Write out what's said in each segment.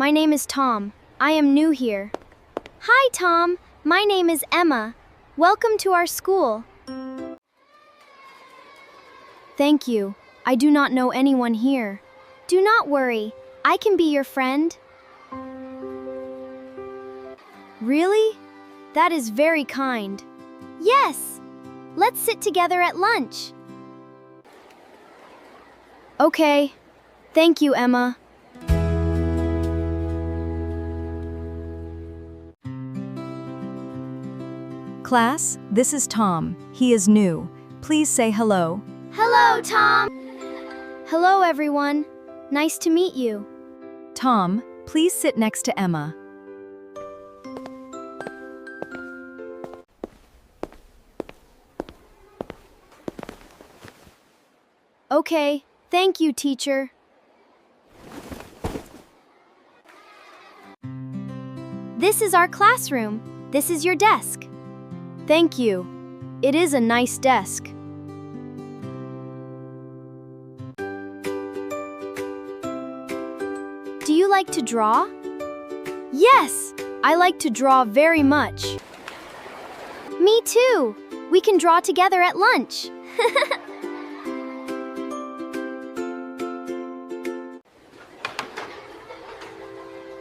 My name is Tom. I am new here. Hi, Tom. My name is Emma. Welcome to our school. Thank you. I do not know anyone here. Do not worry. I can be your friend. Really? That is very kind. Yes. Let's sit together at lunch. Okay. Thank you, Emma. Class, this is Tom. He is new. Please say hello. Hello, Tom. Hello, everyone. Nice to meet you. Tom, please sit next to Emma. Okay. Thank you, teacher. This is our classroom. This is your desk. Thank you. It is a nice desk. Do you like to draw? Yes, I like to draw very much. Me too. We can draw together at lunch.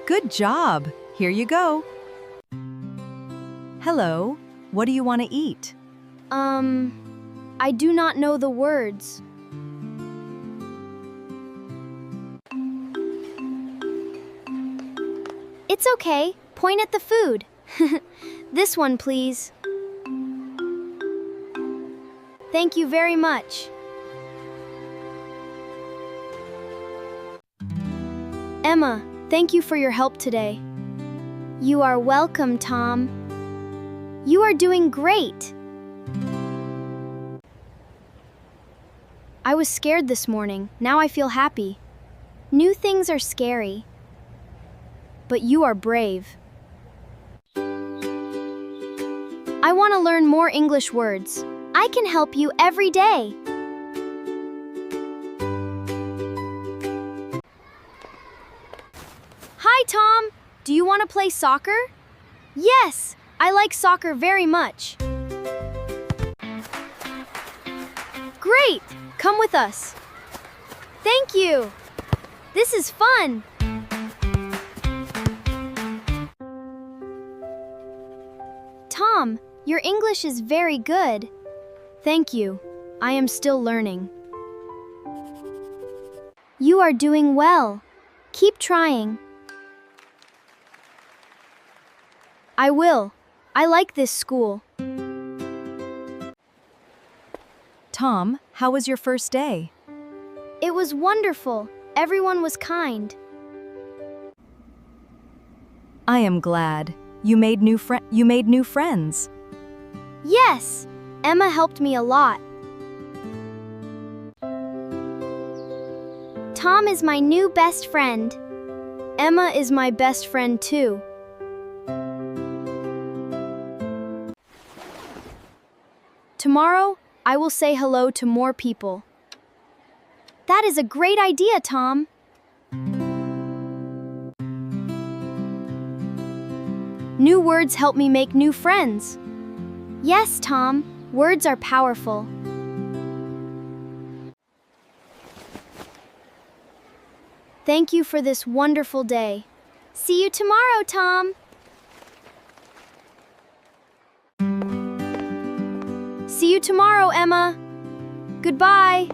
Good job. Here you go. Hello. What do you want to eat? I do not know the words. It's okay. Point at the food. This one, please. Thank you very much. Emma, thank you for your help today. You are welcome, Tom. You are doing great. I was scared this morning. Now I feel happy. New things are scary. But you are brave. I want to learn more English words. I can help you every day. Hi, Tom. Do you want to play soccer? Yes, I like soccer very much. Great! Come with us. Thank you. This is fun. Tom, your English is very good. Thank you. I am still learning. You are doing well. Keep trying. I will. I like this school. Tom, how was your first day? It was wonderful. Everyone was kind. I am glad. You made new friends. Yes, Emma helped me a lot. Tom is my new best friend. Emma is my best friend too. Tomorrow, I will say hello to more people. That is a great idea, Tom. New words help me make new friends. Yes, Tom, words are powerful. Thank you for this wonderful day. See you tomorrow, Tom. See you tomorrow, Emma. Goodbye.